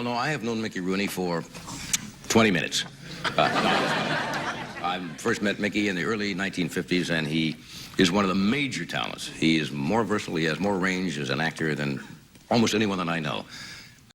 No, I have known Mickey Rooney for 20 minutes. I first met Mickey in the early 1950s, and he is one of the major talents. He is more versatile, he has more range as an actor than almost anyone that I know.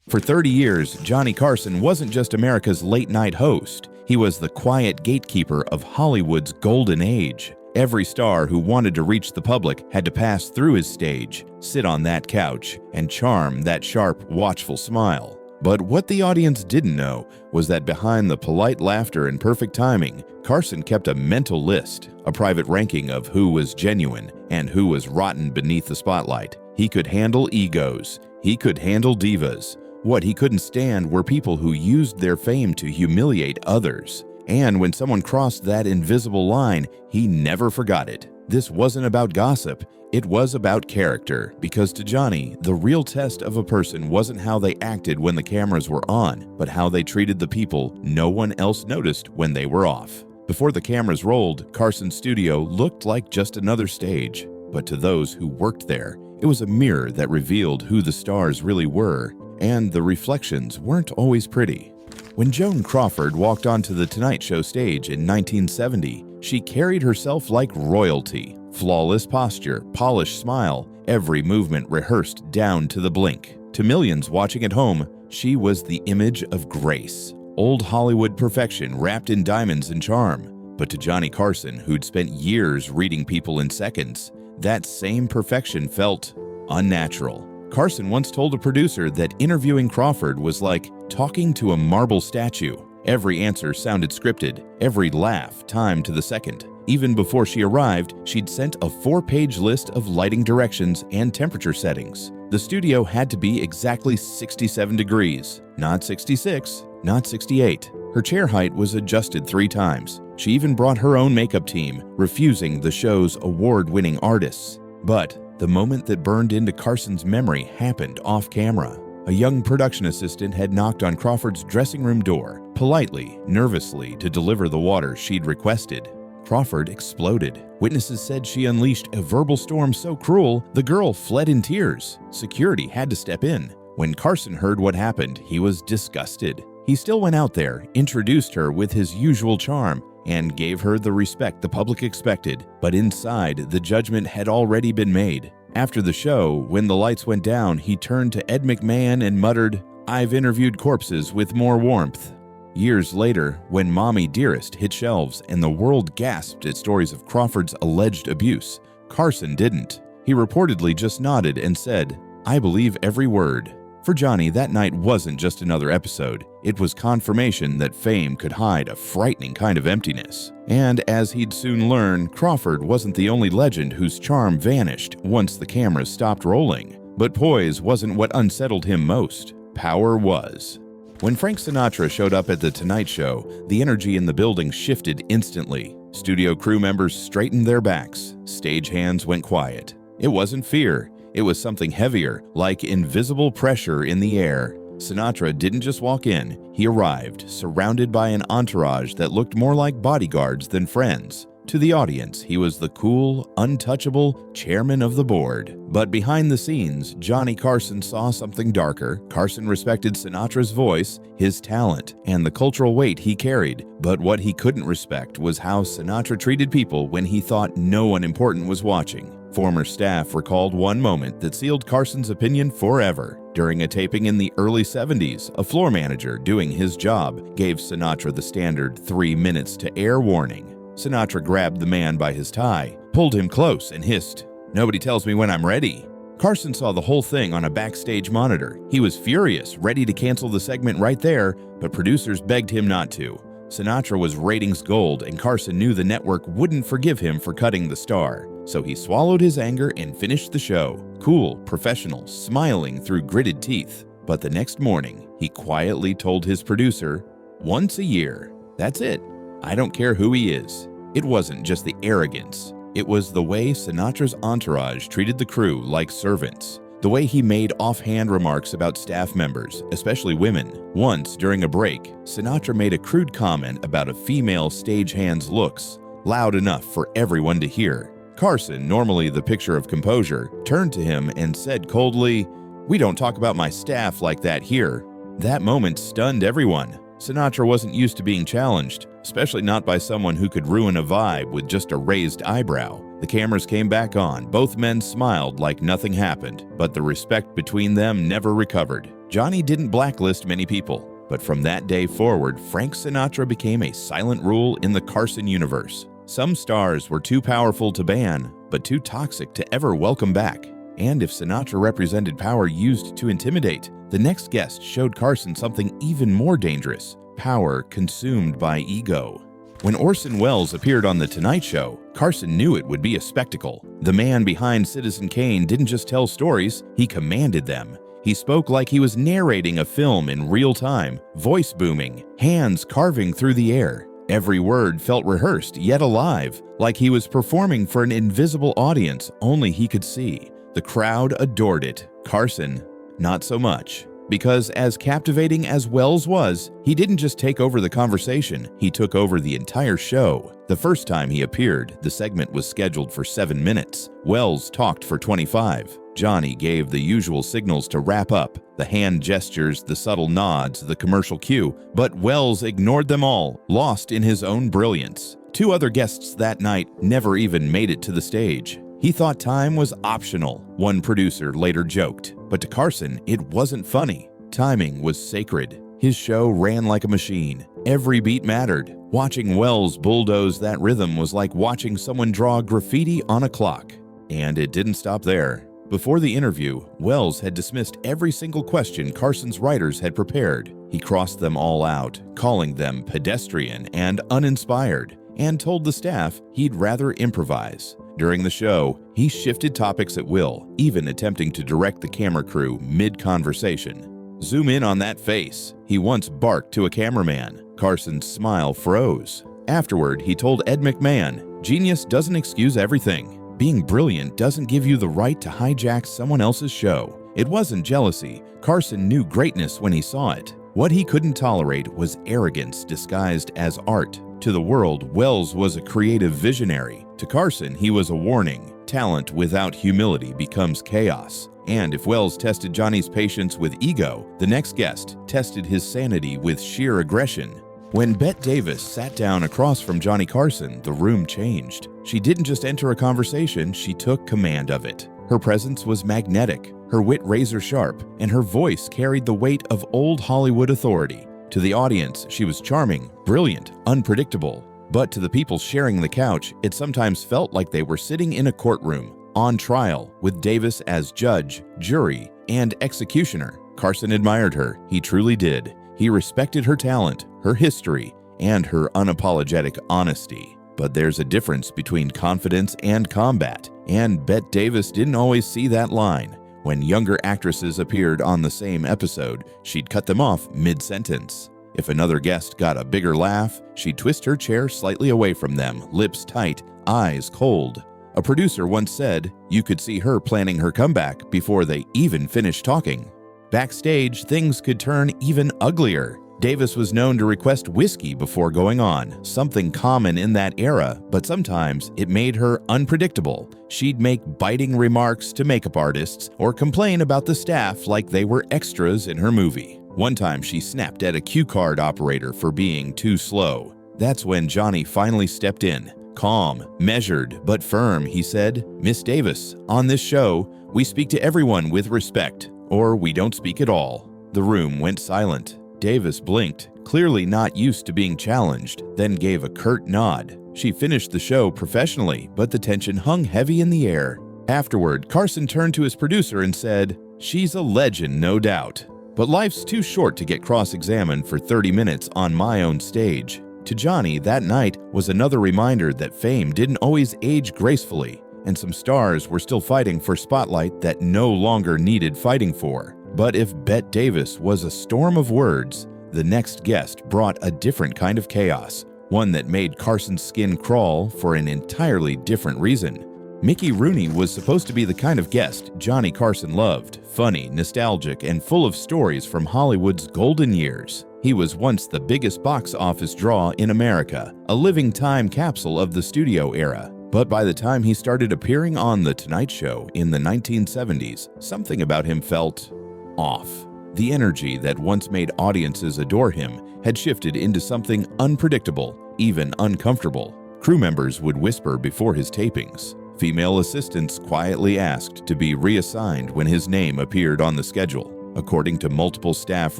For 30 years, Johnny Carson wasn't just America's late-night host. He was the quiet gatekeeper of Hollywood's golden age. Every star who wanted to reach the public had to pass through his stage, sit on that couch, and charm that sharp, watchful smile. But what the audience didn't know was that behind the polite laughter and perfect timing, Carson kept a mental list, a private ranking of who was genuine and who was rotten beneath the spotlight. He could handle egos. He could handle divas. What he couldn't stand were people who used their fame to humiliate others. And when someone crossed that invisible line, he never forgot it. This wasn't about gossip. It was about character, because to Johnny, the real test of a person wasn't how they acted when the cameras were on, but how they treated the people no one else noticed when they were off. Before the cameras rolled, Carson's studio looked like just another stage. But to those who worked there, it was a mirror that revealed who the stars really were, and the reflections weren't always pretty. When Joan Crawford walked onto the Tonight Show stage in 1970, she carried herself like royalty. Flawless posture, polished smile, every movement rehearsed down to the blink. To millions watching at home, she was the image of grace. Old Hollywood perfection wrapped in diamonds and charm. But to Johnny Carson, who'd spent years reading people in seconds, that same perfection felt unnatural. Carson once told a producer that interviewing Crawford was like talking to a marble statue. Every answer sounded scripted, every laugh timed to the second. Even before she arrived, she'd sent a 4-page list of lighting directions and temperature settings. The studio had to be exactly 67 degrees, not 66, not 68. Her chair height was adjusted 3 times. She even brought her own makeup team, refusing the show's award-winning artists. But the moment that burned into Carson's memory happened off camera. A young production assistant had knocked on Crawford's dressing room door, politely, nervously, to deliver the water she'd requested. Crawford exploded. Witnesses said she unleashed a verbal storm so cruel, the girl fled in tears. Security had to step in. When Carson heard what happened, he was disgusted. He still went out there, introduced her with his usual charm, and gave her the respect the public expected. But inside, the judgment had already been made. After the show, when the lights went down, he turned to Ed McMahon and muttered, "I've interviewed corpses with more warmth." Years later, when Mommy Dearest hit shelves and the world gasped at stories of Crawford's alleged abuse, Carson didn't. He reportedly just nodded and said, "I believe every word." For Johnny, that night wasn't just another episode. It was confirmation that fame could hide a frightening kind of emptiness. And as he'd soon learn, Crawford wasn't the only legend whose charm vanished once the cameras stopped rolling. But poise wasn't what unsettled him most. Power was. When Frank Sinatra showed up at The Tonight Show, the energy in the building shifted instantly. Studio crew members straightened their backs. Stagehands went quiet. It wasn't fear. It was something heavier, like invisible pressure in the air. Sinatra didn't just walk in. He arrived, surrounded by an entourage that looked more like bodyguards than friends. To the audience, he was the cool, untouchable chairman of the board. But behind the scenes, Johnny Carson saw something darker. Carson respected Sinatra's voice, his talent, and the cultural weight he carried. But what he couldn't respect was how Sinatra treated people when he thought no one important was watching. Former staff recalled one moment that sealed Carson's opinion forever. During a taping in the early 70s, a floor manager doing his job gave Sinatra the standard 3 minutes to air warning. Sinatra grabbed the man by his tie, pulled him close, and hissed, "Nobody tells me when I'm ready." Carson saw the whole thing on a backstage monitor. He was furious, ready to cancel the segment right there, but producers begged him not to. Sinatra was ratings gold, and Carson knew the network wouldn't forgive him for cutting the star. So he swallowed his anger and finished the show, cool, professional, smiling through gritted teeth. But the next morning, he quietly told his producer, "Once a year, that's it. I don't care who he is." It wasn't just the arrogance. It was the way Sinatra's entourage treated the crew like servants. The way he made offhand remarks about staff members, especially women. Once, during a break, Sinatra made a crude comment about a female stagehand's looks, loud enough for everyone to hear. Carson, normally the picture of composure, turned to him and said coldly, "We don't talk about my staff like that here." That moment stunned everyone. Sinatra wasn't used to being challenged, especially not by someone who could ruin a vibe with just a raised eyebrow. The cameras came back on. Both men smiled like nothing happened, but the respect between them never recovered. Johnny didn't blacklist many people, but from that day forward, Frank Sinatra became a silent rule in the Carson universe. Some stars were too powerful to ban, but too toxic to ever welcome back. And if Sinatra represented power used to intimidate, the next guest showed Carson something even more dangerous: power consumed by ego. When Orson Welles appeared on The Tonight Show, Carson knew it would be a spectacle. The man behind Citizen Kane didn't just tell stories, he commanded them. He spoke like he was narrating a film in real time, voice booming, hands carving through the air. Every word felt rehearsed yet alive, like he was performing for an invisible audience only he could see. The crowd adored it. Carson, not so much. Because as captivating as Welles was, he didn't just take over the conversation, he took over the entire show. The first time he appeared, the segment was scheduled for 7 minutes. Welles talked for 25. Johnny gave the usual signals to wrap up, the hand gestures, the subtle nods, the commercial cue, but Welles ignored them all, lost in his own brilliance. 2 other guests that night never even made it to the stage. He thought time was optional, one producer later joked. But to Carson, it wasn't funny. Timing was sacred. His show ran like a machine. Every beat mattered. Watching Welles bulldoze that rhythm was like watching someone draw graffiti on a clock. And it didn't stop there. Before the interview, Welles had dismissed every single question Carson's writers had prepared. He crossed them all out, calling them pedestrian and uninspired, and told the staff he'd rather improvise. During the show, he shifted topics at will, even attempting to direct the camera crew mid-conversation. "Zoom in on that face," he once barked to a cameraman. Carson's smile froze. Afterward, he told Ed McMahon, "Genius doesn't excuse everything. Being brilliant doesn't give you the right to hijack someone else's show." It wasn't jealousy. Carson knew greatness when he saw it. What he couldn't tolerate was arrogance disguised as art. To the world, Welles was a creative visionary. To Carson, he was a warning. Talent without humility becomes chaos. And if Welles tested Johnny's patience with ego, the next guest tested his sanity with sheer aggression. When Bette Davis sat down across from Johnny Carson, the room changed. She didn't just enter a conversation, she took command of it. Her presence was magnetic, her wit razor sharp, and her voice carried the weight of old Hollywood authority. To the audience, she was charming, brilliant, unpredictable. But to the people sharing the couch, it sometimes felt like they were sitting in a courtroom, on trial, with Davis as judge, jury, and executioner. Carson admired her. He truly did. He respected her talent, her history, and her unapologetic honesty. But there's a difference between confidence and combat, and Bette Davis didn't always see that line. When younger actresses appeared on the same episode, she'd cut them off mid-sentence. If another guest got a bigger laugh, she'd twist her chair slightly away from them, lips tight, eyes cold. A producer once said you could see her planning her comeback before they even finished talking. Backstage, things could turn even uglier. Davis was known to request whiskey before going on, something common in that era, but sometimes it made her unpredictable. She'd make biting remarks to makeup artists or complain about the staff like they were extras in her movie. One time she snapped at a cue card operator for being too slow. That's when Johnny finally stepped in. Calm, measured, but firm, he said, "Miss Davis, on this show, we speak to everyone with respect, or we don't speak at all." The room went silent. Davis blinked, clearly not used to being challenged, then gave a curt nod. She finished the show professionally, but the tension hung heavy in the air. Afterward, Carson turned to his producer and said, "She's a legend, no doubt. But life's too short to get cross-examined for 30 minutes on my own stage." To Johnny, that night was another reminder that fame didn't always age gracefully, and some stars were still fighting for spotlight that no longer needed fighting for. But if Bette Davis was a storm of words, the next guest brought a different kind of chaos, one that made Carson's skin crawl for an entirely different reason. Mickey Rooney was supposed to be the kind of guest Johnny Carson loved, funny, nostalgic, and full of stories from Hollywood's golden years. He was once the biggest box office draw in America, a living time capsule of the studio era. But by the time he started appearing on The Tonight Show in the 1970s, something about him felt off. The energy that once made audiences adore him had shifted into something unpredictable, even uncomfortable. Crew members would whisper before his tapings. Female assistants quietly asked to be reassigned when his name appeared on the schedule. According to multiple staff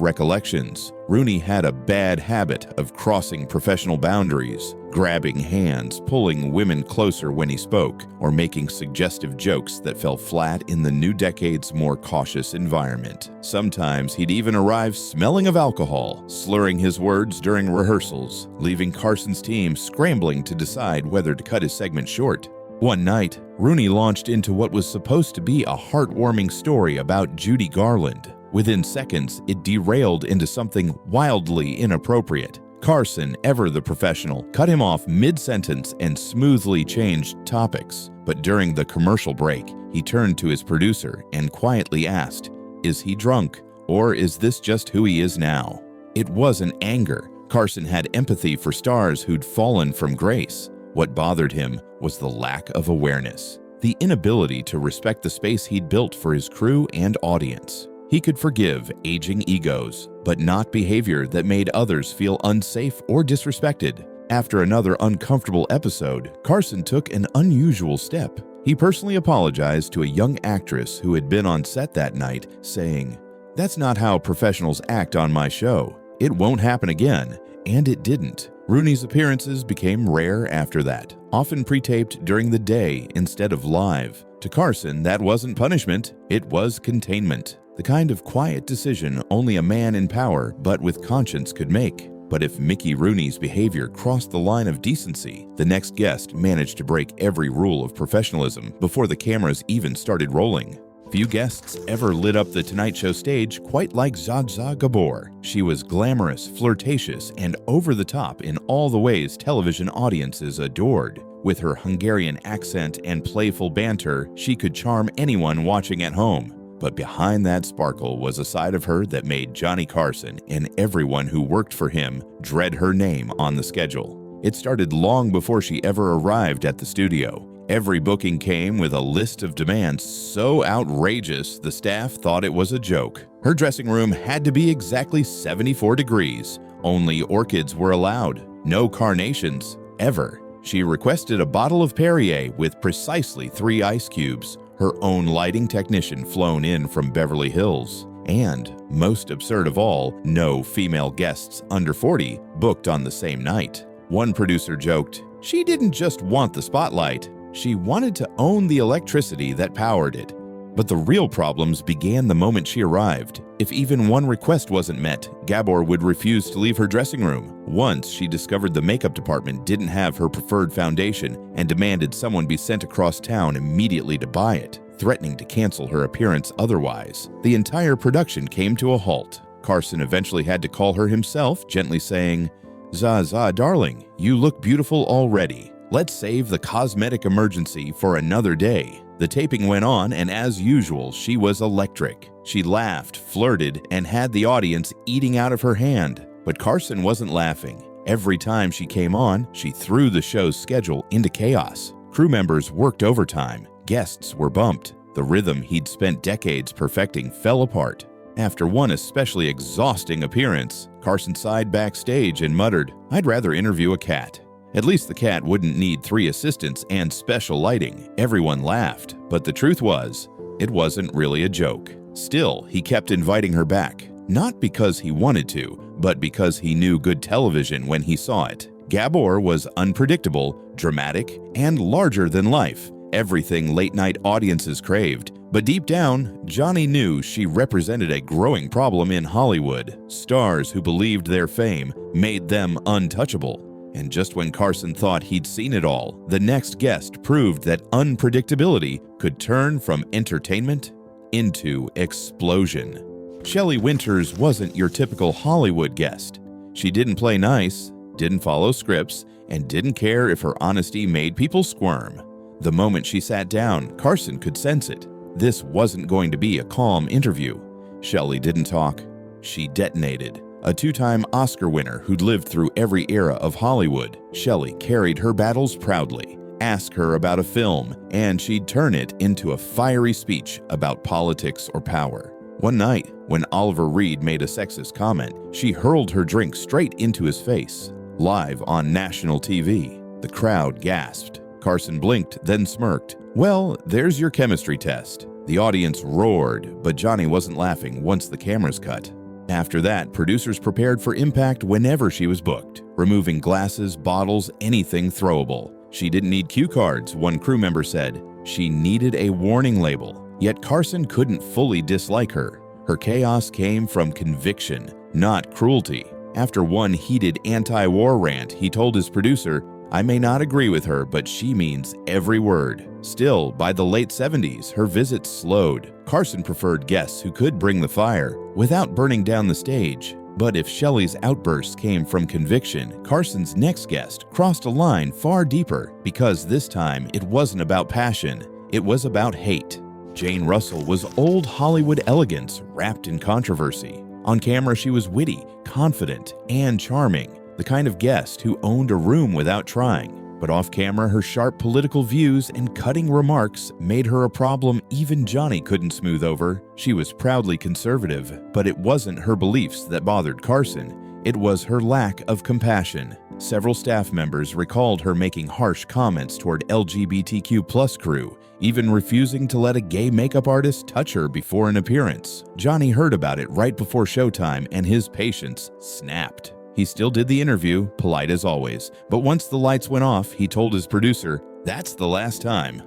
recollections, Rooney had a bad habit of crossing professional boundaries, grabbing hands, pulling women closer when he spoke, or making suggestive jokes that fell flat in the new decade's more cautious environment. Sometimes he'd even arrive smelling of alcohol, slurring his words during rehearsals, leaving Carson's team scrambling to decide whether to cut his segment short. One night, Rooney launched into what was supposed to be a heartwarming story about Judy Garland. Within seconds, it derailed into something wildly inappropriate. Carson, ever the professional, cut him off mid-sentence and smoothly changed topics. But during the commercial break, he turned to his producer and quietly asked, "Is he drunk, or is this just who he is now?" It wasn't anger. Carson had empathy for stars who'd fallen from grace. What bothered him was the lack of awareness, the inability to respect the space he'd built for his crew and audience. He could forgive aging egos, but not behavior that made others feel unsafe or disrespected. After another uncomfortable episode, Carson took an unusual step. He personally apologized to a young actress who had been on set that night, saying, "That's not how professionals act on my show. It won't happen again," and it didn't. Rooney's appearances became rare after that, often pre-taped during the day instead of live. To Carson, that wasn't punishment, it was containment. The kind of quiet decision only a man in power but with conscience could make. But if Mickey Rooney's behavior crossed the line of decency, the next guest managed to break every rule of professionalism before the cameras even started rolling. Few guests ever lit up the Tonight Show stage quite like Zsa Zsa Gabor. She was glamorous, flirtatious, and over the top in all the ways television audiences adored. With her Hungarian accent and playful banter, she could charm anyone watching at home. But behind that sparkle was a side of her that made Johnny Carson and everyone who worked for him dread her name on the schedule. It started long before she ever arrived at the studio. Every booking came with a list of demands so outrageous the staff thought it was a joke. Her dressing room had to be exactly 74 degrees. Only orchids were allowed. No carnations, ever. She requested a bottle of Perrier with precisely 3 ice cubes. Her own lighting technician flown in from Beverly Hills. And, most absurd of all, no female guests under 40 booked on the same night. One producer joked, "She didn't just want the spotlight, she wanted to own the electricity that powered it." But the real problems began the moment she arrived. If even one request wasn't met, Gabor would refuse to leave her dressing room. Once, she discovered the makeup department didn't have her preferred foundation and demanded someone be sent across town immediately to buy it, threatening to cancel her appearance otherwise. The entire production came to a halt. Carson eventually had to call her himself, gently saying, "Zsa Zsa, darling, you look beautiful already. Let's save the cosmetic emergency for another day." The taping went on, and as usual, she was electric. She laughed, flirted, and had the audience eating out of her hand. But Carson wasn't laughing. Every time she came on, she threw the show's schedule into chaos. Crew members worked overtime. Guests were bumped. The rhythm he'd spent decades perfecting fell apart. After one especially exhausting appearance, Carson sighed backstage and muttered, "I'd rather interview a cat." At least the cat wouldn't need 3 assistants and special lighting. Everyone laughed, but the truth was, it wasn't really a joke. Still, he kept inviting her back, not because he wanted to, but because he knew good television when he saw it. Gabor was unpredictable, dramatic, and larger than life, everything late-night audiences craved. But deep down, Johnny knew she represented a growing problem in Hollywood. Stars who believed their fame made them untouchable. And just when Carson thought he'd seen it all, the next guest proved that unpredictability could turn from entertainment into explosion. Shelley Winters wasn't your typical Hollywood guest. She didn't play nice, didn't follow scripts, and didn't care if her honesty made people squirm. The moment she sat down, Carson could sense it. This wasn't going to be a calm interview. Shelley didn't talk. She detonated. A 2-time Oscar winner who'd lived through every era of Hollywood, Shelley carried her battles proudly. Ask her about a film, and she'd turn it into a fiery speech about politics or power. One night, when Oliver Reed made a sexist comment, she hurled her drink straight into his face. Live on national TV, the crowd gasped. Carson blinked, then smirked. "Well, there's your chemistry test." The audience roared, but Johnny wasn't laughing once the cameras cut. After that, producers prepared for impact whenever she was booked, removing glasses, bottles, anything throwable. She didn't need cue cards, one crew member said. She needed a warning label. Yet Carson couldn't fully dislike her. Her chaos came from conviction, not cruelty. After one heated anti-war rant, he told his producer, "I may not agree with her, but she means every word." Still, by the late 70s, her visits slowed. Carson preferred guests who could bring the fire without burning down the stage. But if Shelley's outbursts came from conviction, Carson's next guest crossed a line far deeper, because this time it wasn't about passion, it was about hate. Jane Russell was old Hollywood elegance wrapped in controversy. On camera, she was witty, confident, and charming, the kind of guest who owned a room without trying. But off camera, her sharp political views and cutting remarks made her a problem even Johnny couldn't smooth over. She was proudly conservative, but it wasn't her beliefs that bothered Carson. It was her lack of compassion. Several staff members recalled her making harsh comments toward LGBTQ+ crew, even refusing to let a gay makeup artist touch her before an appearance. Johnny heard about it right before showtime, and his patience snapped. He still did the interview, polite as always, but once the lights went off, he told his producer, "That's the last time.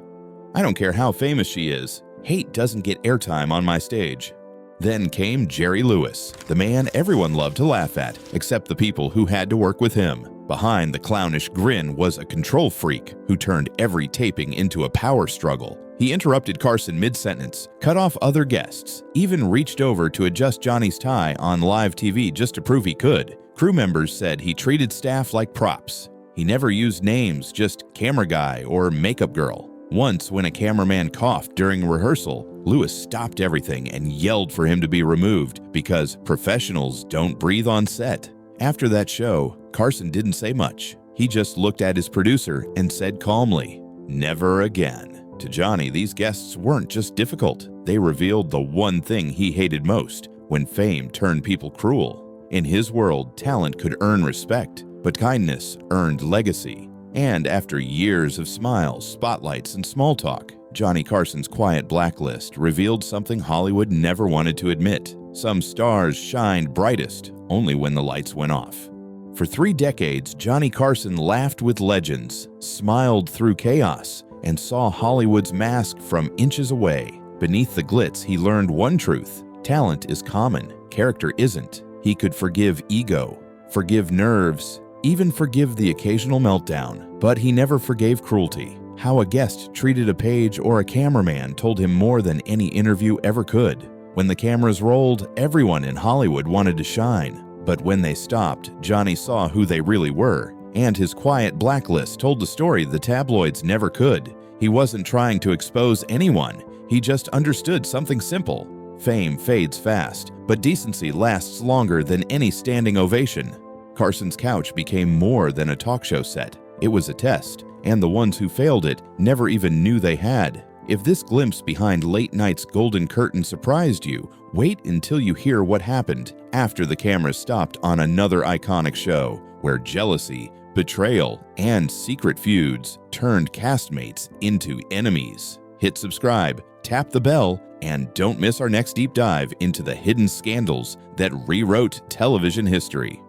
I don't care how famous she is. Hate doesn't get airtime on my stage." Then came Jerry Lewis, the man everyone loved to laugh at, except the people who had to work with him. Behind the clownish grin was a control freak who turned every taping into a power struggle. He interrupted Carson mid-sentence, cut off other guests, even reached over to adjust Johnny's tie on live TV just to prove he could. Crew members said he treated staff like props. He never used names, just camera guy or makeup girl. Once, when a cameraman coughed during rehearsal, Lewis stopped everything and yelled for him to be removed because professionals don't breathe on set. After that show, Carson didn't say much. He just looked at his producer and said calmly, "Never again." To Johnny, these guests weren't just difficult. They revealed the one thing he hated most, when fame turned people cruel. In his world, talent could earn respect, but kindness earned legacy. And after years of smiles, spotlights, and small talk, Johnny Carson's quiet blacklist revealed something Hollywood never wanted to admit. Some stars shined brightest only when the lights went off. For 3 decades, Johnny Carson laughed with legends, smiled through chaos, and saw Hollywood's mask from inches away. Beneath the glitz, he learned one truth: talent is common, character isn't. He could forgive ego, forgive nerves, even forgive the occasional meltdown, but he never forgave cruelty. How a guest treated a page or a cameraman told him more than any interview ever could. When the cameras rolled, everyone in Hollywood wanted to shine. But when they stopped, Johnny saw who they really were, and his quiet blacklist told the story the tabloids never could. He wasn't trying to expose anyone, he just understood something simple. Fame fades fast, but decency lasts longer than any standing ovation. Carson's couch became more than a talk show set. It was a test, and the ones who failed it never even knew they had. If this glimpse behind late night's golden curtain surprised you, wait until you hear what happened after the cameras stopped on another iconic show, where jealousy, betrayal, and secret feuds turned castmates into enemies. Hit subscribe, tap the bell, and don't miss our next deep dive into the hidden scandals that rewrote television history.